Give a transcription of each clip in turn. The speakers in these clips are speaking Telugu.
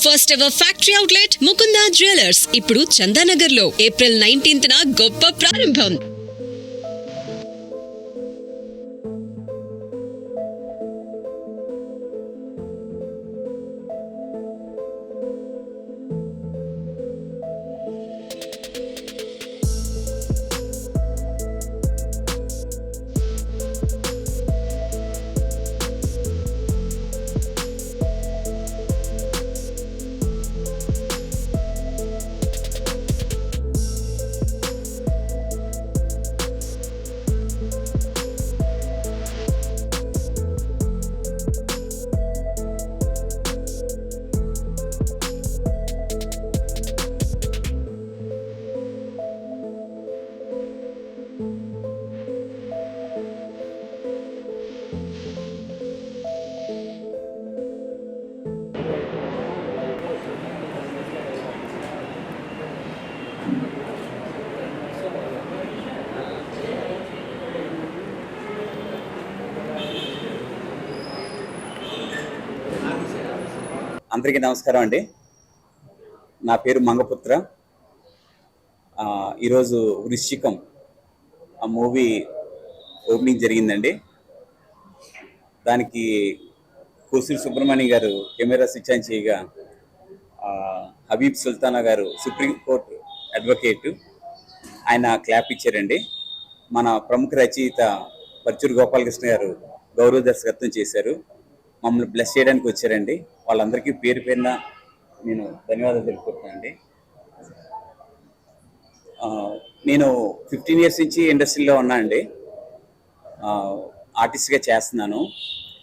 First ever factory outlet Mukunda jewellers ఇప్పుడు చందానగర్ లో ఏప్రిల్ 19న గొప్ప ప్రారంభం. అందరికీ నమస్కారం అండి. నా పేరు మంగపుత్ర. ఈరోజు వృశ్చికం ఆ మూవీ ఓపెనింగ్ జరిగిందండి. దానికి కోసూరి సుబ్రహ్మణ్యం గారు కెమెరా స్విచ్ ఆన్ చేయగా, హబీబ్ సుల్తానా గారు సుప్రీంకోర్టు అడ్వకేట్ ఆయన క్లాప్ ఇచ్చారండి. మన ప్రముఖ రచయిత పర్చూరి గోపాలకృష్ణ గారు గౌరవ దర్శకత్వం చేశారు. మమ్మల్ని బ్లెస్ చేయడానికి వచ్చారండి. వాళ్ళందరికీ పేరు పేరున నేను ధన్యవాదాలు తెలుపుకుంటున్నానండి. నేను 15 years నుంచి ఇండస్ట్రీలో ఉన్నా అండి. ఆర్టిస్ట్గా చేస్తున్నాను.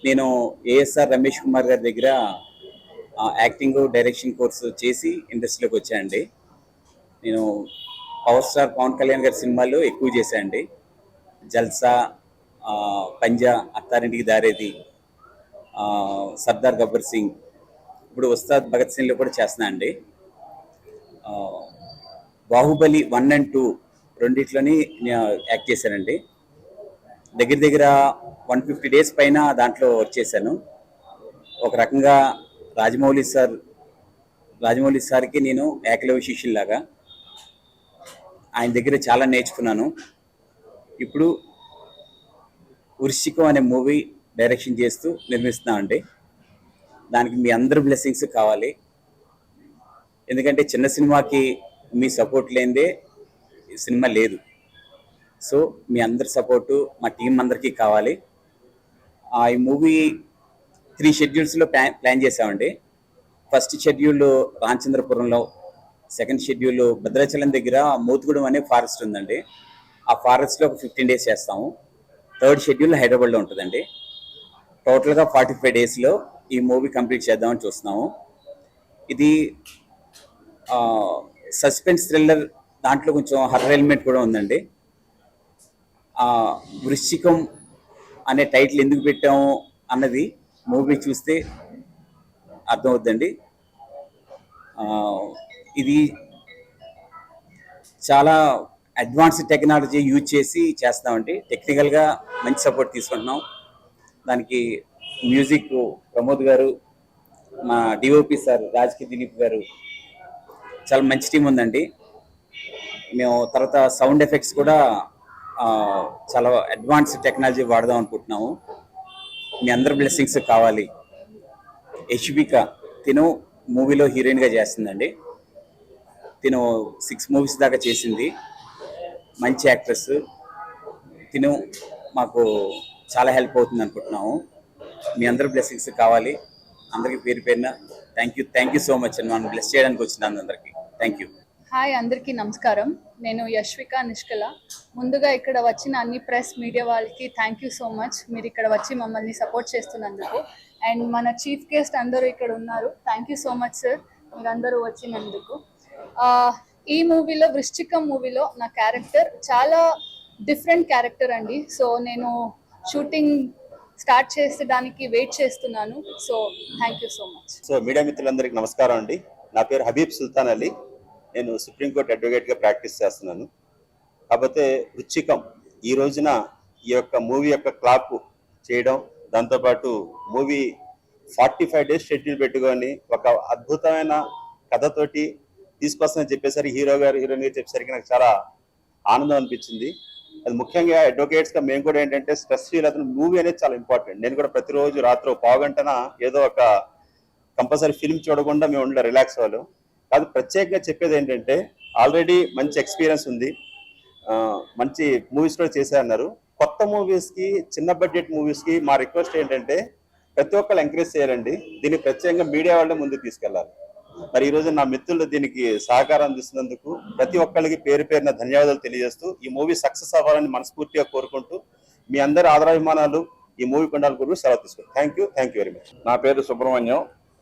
నేను ఏఎస్ఆర్ రమేష్ కుమార్ గారి దగ్గర యాక్టింగ్ డైరెక్షన్ కోర్సు చేసి ఇండస్ట్రీలోకి వచ్చానండి. నేను పవర్ స్టార్ పవన్ కళ్యాణ్ గారి సినిమాలు ఎక్కువ చేశానండి. జల్సా, పంజా, అత్తారింటికి దారేది, సర్దార్ గబ్బర్ సింగ్, ఇప్పుడు ఉస్తాద్ భగత్ సింగ్లో కూడా చేస్తున్నా అండి. బాహుబలి 1 and 2 రెండిట్లోని యాక్ట్ చేశానండి. దగ్గర దగ్గర 150 days పైన దాంట్లో వర్క్ చేశాను. ఒక రకంగా రాజమౌళి సార్కి నేను ఏకలవ్య శిష్యుల్లాగా ఆయన దగ్గర చాలా నేర్చుకున్నాను. ఇప్పుడు వృశ్చికం అనే మూవీ డైరెక్షన్ చేస్తూ నిర్మిస్తున్నామండి. దానికి మీ అందరి బ్లెస్సింగ్స్ కావాలి. ఎందుకంటే చిన్న సినిమాకి మీ సపోర్ట్ లేనిదే సినిమా లేదు. సో మీ అందరి సపోర్టు మా టీం అందరికీ కావాలి. ఈ మూవీ 3 schedules ప్లాన్ చేసామండి. ఫస్ట్ షెడ్యూల్ రామచంద్రపురంలో, సెకండ్ షెడ్యూల్ భద్రాచలం దగ్గర మోతుగూడెం అనే ఫారెస్ట్ ఉందండి. ఆ ఫారెస్ట్లో ఒక 15 days చేస్తాము. థర్డ్ షెడ్యూల్ హైదరాబాద్లో ఉంటుందండి. టోటల్గా 45 daysలో ఈ మూవీ కంప్లీట్ చేద్దామని చూస్తున్నాము. ఇది సస్పెన్స్ థ్రిల్లర్, దాంట్లో కొంచెం హర్రర్ ఎలిమెంట్ కూడా ఉందండి. వృశ్చికం అనే టైటిల్ ఎందుకు పెట్టాము అన్నది మూవీ చూస్తే అర్థమవుతుందండి. ఇది చాలా అడ్వాన్స్ టెక్నాలజీ యూజ్ చేసి చేస్తామండి. టెక్నికల్గా మంచి సపోర్ట్ తీసుకుంటున్నాం. దానికి మ్యూజిక్ ప్రమోద్ గారు, మా డిఓపి సార్ రాజకీ దిలీప్ గారు, చాలా మంచి టీం ఉందండి. మేము తర్వాత సౌండ్ ఎఫెక్ట్స్ కూడా చాలా అడ్వాన్స్ టెక్నాలజీ వాడదాం అనుకుంటున్నాము. మీ అందరి బ్లెస్సింగ్స్ కావాలి. యశ్విక తిను మూవీలో హీరోయిన్గా చేస్తుందండి. తిను 6 movies దాకా చేసింది. మంచి యాక్ట్రెస్. తిను మాకు చాలా హెల్ప్ అవుతుంది అనుకుంటున్నాము. మీ అందరి బ్లెస్సింగ్స్ కావాలి. అందరికీ పేరు పేరున థ్యాంక్ యూ సో మచ్ అండి. మనం బ్లెస్ చేయడానికి వచ్చిన అందరికీ థ్యాంక్ యూ. హాయ్, అందరికీ నమస్కారం. నేను యశ్విక నిష్కల. ముందుగా ఇక్కడ వచ్చిన అన్ని ప్రెస్ మీడియా వాళ్ళకి థ్యాంక్ యూ సో మచ్. మీరు ఇక్కడ వచ్చి మమ్మల్ని సపోర్ట్ చేస్తున్నందుకు. అండ్ మన చీఫ్ గెస్ట్ అందరూ ఇక్కడ ఉన్నారు. Thank you so much sir, మీరు అందరూ వచ్చినందుకు. ఈ మూవీలో, వృశ్చికం మూవీలో నా క్యారెక్టర్ చాలా డిఫరెంట్ క్యారెక్టర్ అండి. సో నేను షూటింగ్ స్టార్ట్ చేసేదానికి వెయిట్ చేస్తున్నాను. So thank you so much. So media మిత్రులందరికీ నమస్కారం అండి. నా పేరు హబీబ్ సుల్తాన్ అలీ. నేను సుప్రీంకోర్టు అడ్వకేట్గా ప్రాక్టీస్ చేస్తున్నాను. కాకపోతే వృశ్చికం ఈ రోజున ఈ యొక్క మూవీ యొక్క క్లాప్ చేయడం, దాంతోపాటు మూవీ 45 days షెడ్యూల్ పెట్టుకొని ఒక అద్భుతమైన కథతోటి తీసుకొస్తానని చెప్పేసరికి హీరో గారు హీరోయిన్ గారు చెప్పేసరికి నాకు చాలా ఆనందం అనిపించింది. అది ముఖ్యంగా అడ్వకేట్స్ గా మేము కూడా ఏంటంటే స్ట్రెస్ ఫీల్ అవుతున్న మూవీ అనేది చాలా ఇంపార్టెంట్. నేను కూడా ప్రతిరోజు రాత్రి పావుగంటన ఏదో ఒక కంపల్సరీ ఫిల్మ్ చూడకుండా మేము ఉండే రిలాక్స్ అవ్వాలి. కాదు, ప్రత్యేకంగా చెప్పేది ఏంటంటే ఆల్రెడీ మంచి ఎక్స్పీరియన్స్ ఉంది, మంచి మూవీస్ కూడా చేశారన్నారు. కొత్త మూవీస్ కి, చిన్న బడ్జెట్ మూవీస్ కి మా రిక్వెస్ట్ ఏంటంటే ప్రతి ఒక్కరు ఎంకరేజ్ చేయాలండి. దీన్ని ప్రత్యేకంగా మీడియా వాళ్ళే ముందుకు తీసుకెళ్లాలి. మరి ఈ రోజు నా మిత్రులు దీనికి సహకారం అందిస్తున్నందుకు ప్రతి ఒక్కరికి పేరు పేరున ధన్యవాదాలు తెలియజేస్తూ ఈ మూవీ సక్సెస్ అవ్వాలని మనస్ఫూర్తిగా కోరుకుంటూ మీ అందరి ఆదరాభిమానాలు ఈ మూవీ కొండాల గురించి సెలవు తీసుకుంటాను. Thank you very much. నా పేరు సుబ్రహ్మణ్యం.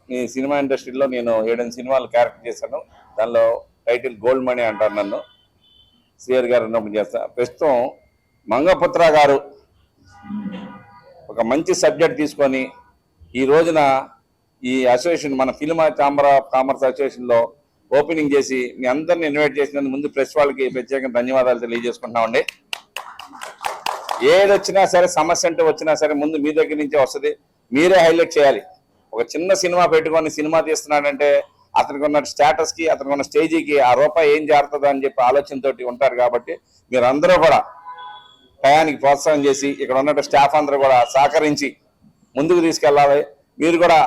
ఈ సినిమా ఇండస్ట్రీలో నేను 7 సినిమాలు క్యారెక్టర్ చేశాను. దానిలో టైటిల్ గోల్డ్ మనీ అంటారు నన్ను. శ్రీహరి గారు ఉన్నప్పుడు చేస్తాను. ప్రస్తుతం మంగపుత్ర గారు ఒక మంచి సబ్జెక్ట్ తీసుకొని ఈ రోజున ఈ అసోసియేషన్, మన ఫిల్మ్ ఛాంబర్ ఆఫ్ కామర్స్ అసోసియేషన్లో ఓపెనింగ్ చేసి మీ అందరిని ఇన్వైట్ చేసినందుకు ముందు ప్రెస్ వాళ్ళకి ప్రత్యేకంగా ధన్యవాదాలు తెలియజేసుకుంటున్నామండి. ఏది వచ్చినా సరే, సమస్య అంటే వచ్చినా సరే ముందు మీ దగ్గర నుంచే వస్తుంది. మీరే హైలైట్ చేయాలి. ఒక చిన్న సినిమా పెట్టుకొని సినిమా తీస్తున్నాడంటే అతనికి ఉన్న స్టేటస్కి, అతనికి ఉన్న స్టేజీకి ఆ రూపాయి ఏం జారుతుందో అని చెప్పి ఆలోచనతోటి ఉంటారు. కాబట్టి మీరు అందరూ కూడా టయానికి ప్రోత్సాహం చేసి ఇక్కడ ఉన్న స్టాఫ్ అందరూ కూడా సహకరించి ముందుకు తీసుకెళ్ళాలి. మీరు కూడా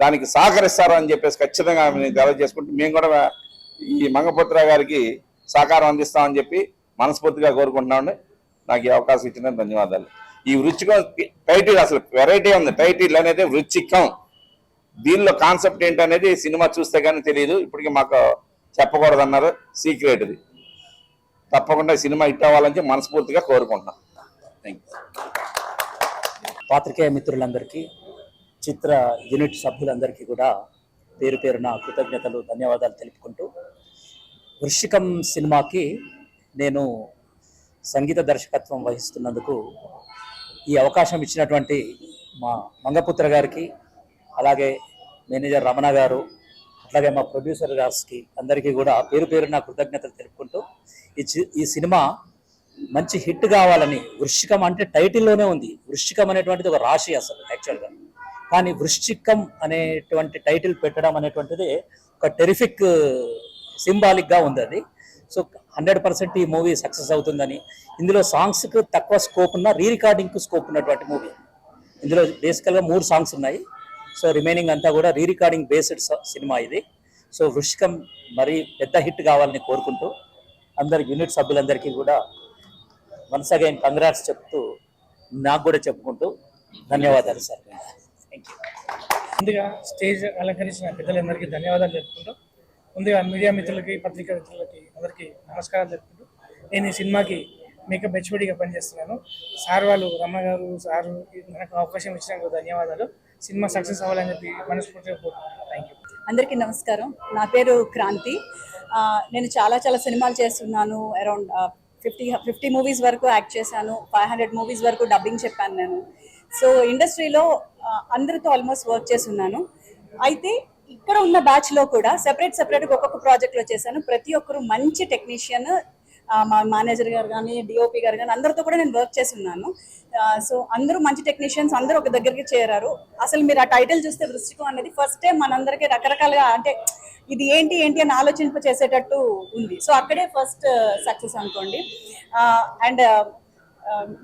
దానికి సహకరిస్తారు అని చెప్పేసి ఖచ్చితంగా తెలియజేసుకుంటూ మేము కూడా ఈ మంగపుత్ర గారికి సహకారం అందిస్తామని చెప్పి మనస్ఫూర్తిగా కోరుకుంటున్నామండి. నాకు ఈ అవకాశం ఇచ్చినందుకు ధన్యవాదాలు. ఈ వృచ్చికం టైటిల్ అసలు వెరైటీ ఉంది. టైటిల్ అనేది వృచ్చికం. దీనిలో కాన్సెప్ట్ ఏంటనేది సినిమా చూస్తే కానీ తెలియదు. ఇప్పటికీ మాకు చెప్పకూడదన్నారు, సీక్రెట్ ఇది. తప్పకుండా సినిమా హిట్ అవ్వాలని మనస్ఫూర్తిగా కోరుకుంటున్నాం. Thank you. పాత్రికేయ మిత్రులందరికీ, చిత్ర యూనిట్ సభ్యులందరికీ కూడా పేరు పేరున కృతజ్ఞతలు, ధన్యవాదాలు తెలుపుకుంటూ, వృశ్చికం సినిమాకి నేను సంగీత దర్శకత్వం వహిస్తున్నందుకు ఈ అవకాశం ఇచ్చినటువంటి మా మంగపుత్ర గారికి, అలాగే మేనేజర్ రమణ గారు, అట్లాగే మా ప్రొడ్యూసర్ గారికి అందరికీ కూడా పేరు పేరున కృతజ్ఞతలు తెలుపుకుంటూ, ఈ సినిమా మంచి హిట్ కావాలని, వృశ్చికం అంటే టైటిల్లోనే ఉంది. వృశ్చికం అనేటువంటిది ఒక రాశి అసలు యాక్చువల్గా, కానీ వృశ్చికం అనేటువంటి టైటిల్ పెట్టడం అనేటువంటిది ఒక టెరిఫిక్ సింబాలిక్గా ఉంది అది. సో 100% ఈ మూవీ సక్సెస్ అవుతుందని, ఇందులో సాంగ్స్కి తక్కువ స్కోప్ ఉన్న, రీ రికార్డింగ్కి స్కోప్ ఉన్నటువంటి మూవీ. ఇందులో బేసికల్గా 3 సాంగ్స్ ఉన్నాయి. సో రిమైనింగ్ అంతా కూడా రీ రికార్డింగ్ బేస్డ్ సినిమా ఇది. సో వృశ్చికం మరీ పెద్ద హిట్ కావాలని కోరుకుంటూ, అందరి యూనిట్ సభ్యులందరికీ కూడా వన్స్ అగైన్ కంగ్రాట్స్ చెప్తూ, నాకు కూడా చెప్పుకుంటూ ధన్యవాదాలు సార్. Thank you. ముందుగా స్టేజ్ అలంకరించిన పెద్దలందరికీ ధన్యవాదాలు చెప్పుకుంటూ, ముందుగా మీడియా మిత్రులకి, పత్రికా మిత్రులకి అందరికీ నమస్కారాలు చెప్పుకుంటూ, నేను ఈ సినిమాకి మేకప్ హెచ్ఓడిగా పనిచేస్తున్నాను. సార్ వాళ్ళు, రమణ గారు సార్ నాకు అవకాశం ఇచ్చినందుకు ధన్యవాదాలు. సినిమా సక్సెస్ అవ్వాలని చెప్పి మనస్ఫూర్తిగా కోరుకుంటున్నాను. Thank you. అందరికీ నమస్కారం. నా పేరు క్రాంతి. నేను చాలా సినిమాలు చేస్తున్నాను. అరౌండ్ 50 మూవీస్ వరకు యాక్ట్ చేశాను. 500 మూవీస్ వరకు డబ్బింగ్ చెప్పాను నేను. సో ఇండస్ట్రీలో అందరితో ఆల్మోస్ట్ వర్క్ చేస్తున్నాను. అయితే ఇక్కడ ఉన్న బ్యాచ్లో కూడా సెపరేట్గా ఒక్కొక్క ప్రాజెక్ట్లో చేశాను. ప్రతి ఒక్కరు మంచి టెక్నీషియన్, మా మేనేజర్ గారు కానీ, డిఓపి గారు కానీ అందరితో కూడా నేను వర్క్ చేస్తున్నాను. సో అందరూ మంచి టెక్నీషియన్స్, అందరూ ఒక దగ్గరికి చేరారు. అసలు మీరు ఆ టైటిల్ చూస్తే వృశ్చికం అనేది ఫస్ట్ టైం మనందరికీ రకరకాలుగా, అంటే ఇది ఏంటి అని ఆలోచింప చేసేటట్టు ఉంది. సో అక్కడే ఫస్ట్ సక్సెస్ అనుకోండి. అండ్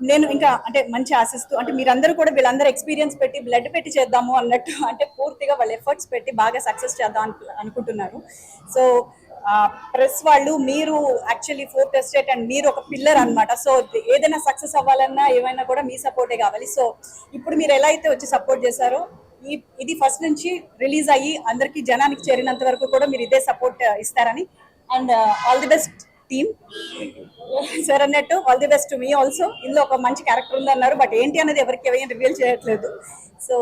నేను ఇంకా అంటే మంచి ఆశిస్తూ, అంటే మీరందరూ కూడా వీళ్ళందరూ ఎక్స్పీరియన్స్ పెట్టి బ్లడ్ పెట్టి చేద్దాము అన్నట్టు, అంటే పూర్తిగా వాళ్ళు ఎఫర్ట్స్ పెట్టి బాగా సక్సెస్ చేద్దాం అనుకుంటున్నారు. సో ప్రెస్ వాళ్ళు, మీరు యాక్చువల్లీ 4th ఎస్టేట్ అండ్ మీరు ఒక పిల్లర్ అన్నమాట. సో ఏదైనా సక్సెస్ అవ్వాలన్నా ఏమైనా కూడా మీ సపోర్టే కావాలి. సో ఇప్పుడు మీరు ఎలా అయితే వచ్చి సపోర్ట్ చేశారో, ఇది ఫస్ట్ నుంచి రిలీజ్ అయ్యి అందరికీ జనానికి చేరినంత వరకు కూడా మీరు ఇదే సపోర్ట్ ఇస్తారని, and all the best team. Sir అన్నట్టు ఆల్ ది బెస్ట్ టు మీ ఆల్సో. ఇందులో ఒక మంచి క్యారెక్టర్ ఉంది అన్నారు, బట్ ఏంటి అనేది ఎవరికి ఏమైనా రివీల్ చేయట్లేదు. So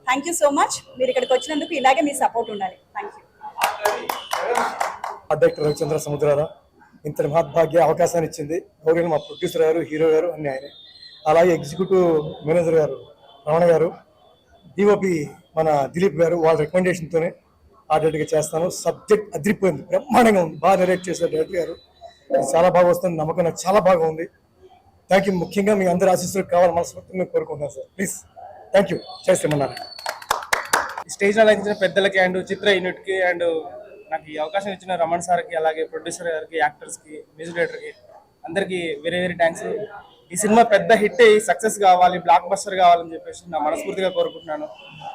thank you so much. మీరు ఇక్కడికి వచ్చినందుకు ఇలాగే మీ సపోర్ట్ ఉండాలి. Thank you. అధ్యక్షుడు రవిచంద్ర సముద్రాల ఇంతటి మహద్భాగ్య అవకాశాన్ని ఇచ్చింది గౌరవ మా ప్రొడ్యూసర్ గారు, హీరో గారు అన్ని ఆయనే. అలాగే ఎగ్జిక్యూటివ్ మేనేజర్ గారు రమణ గారు, డిఓపి మన దిలీప్ గారు, వాళ్ళ రికమెండేషన్తోనే ఆర్డర్గా చేస్తాను. సబ్జెక్ట్ అదిరిపోయింది, బ్రహ్మాండంగా ఉంది, బాగా నెరేట్ చేశారు డైరెక్టర్ గారు. చాలా బాగా వస్తుంది, నమ్మకం నాకు చాలా బాగా ఉంది. Thank you. ముఖ్యంగా మీ అందరి ఆశీస్సులు కావాలి మనస్ఫూర్తిగా కోరుకుంటున్నాను సార్. Please thank you. చేస్తామన్నారు. స్టేజ్ అలంకరించిన పెద్దలకి అండ్ చిత్ర యూనిట్కి అండ్ నాకు ఈ అవకాశం ఇచ్చిన రమణ్ సార్కి, అలాగే ప్రొడ్యూసర్ గారికి, యాక్టర్స్కి, మ్యూజిక్ డైరెక్టర్కి అందరికీ వెరీ వెరీ థ్యాంక్స్. ఈ సినిమా పెద్ద హిట్ అయ్యి సక్సెస్ కావాలి, బ్లాక్ బస్టర్ కావాలని చెప్పేసి నా మనస్ఫూర్తిగా కోరుకుంటున్నాను.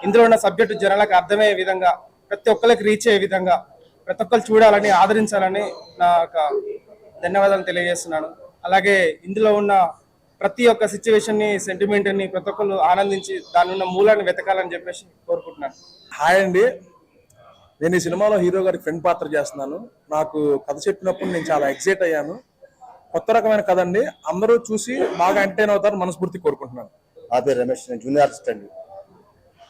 ఇందులో ఉన్న సబ్జెక్టు జనాలకు అర్థమయ్యే విధంగా, ప్రతి ఒక్కరికి రీచ్ అయ్యే విధంగా, ప్రతి ఒక్కరు చూడాలని, ఆదరించాలని నా యొక్క ధన్యవాదాలు తెలియజేస్తున్నాను. అలాగే ఇందులో ఉన్న ప్రతి ఒక్క సిచ్యువేషన్ని, సెంటిమెంట్ని ప్రతి ఒక్కరు ఆనందించి దాని ఉన్న మూలాన్ని వెతకాలని చెప్పేసి కోరుకుంటున్నాను. హాయ్ అండి, నేను ఈ సినిమాలో హీరో గారి ఫ్రెండ్ పాత్ర చేస్తున్నాను. నాకు కథ చెప్పినప్పుడు నేను చాలా ఎక్సైట్ అయ్యాను. కొత్త రకమైన కథ అండి, అందరూ చూసి బాగా ఎంటర్టైన్ అవుతారు మనస్ఫూర్తి కోరుకుంటున్నాను. నా పేరు రమేష్, నేను జూనియర్ ఆర్టిస్ట్ అండి.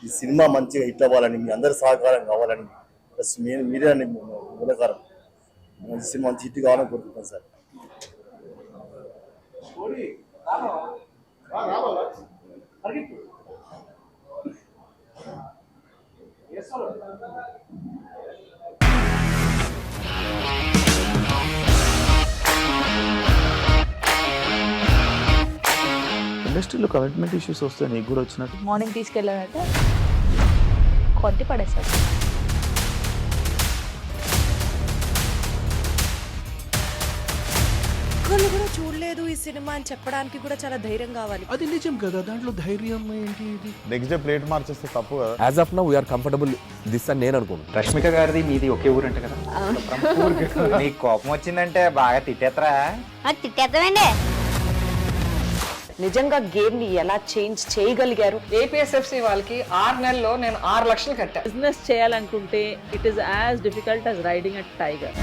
ఈ సినిమా మంచిగా హిట్ అవ్వాలని, మీ అందరి సహకారం కావాలని, ప్లస్ మీరే మూలకారం. ఈ సినిమా మంచి హిట్ కావాలని కోరుకుంటున్నాను సార్. ఇండస్ట్రీలో కమిట్మెంట్ ఇష్యూస్ వస్తే నీకు కూడా వచ్చినట్టు? మార్నింగ్ తీసుకెళ్ళానంటే కొట్టి పడేసాడు. ఒక్కళ్ళు కూడా చూడలేదు ఈ సినిమా అని చెప్పడానికి కూడా చాలా ధైర్యం కావాలి. అది నిజం కదా, దాంట్లో ధైర్యం ఏంటి? ఇది నెక్స్ట్ డే ప్లేట్ మార్చేస్తే తప్పు కదా. As of now we are comfortable this అని నేను అనుకున్నాను. రష్మిక గారిది మీది ఒకే ఊరంట కదా? మీకు కోపం వచ్చిందంటే బాగా తిట్టేత్తరా? తిట్టేద్దామండి. నిజంగా గేమ్ ని ఎలా చేంజ్ చేయగలిగారు? ఏపీఎస్ఎఫ్సి వాళ్ళకి 6 నెలల్లో నేను 6 లక్షలు కట్టాను. బిజినెస్ చేయాలనుకుంటే it is as difficult as riding a tiger.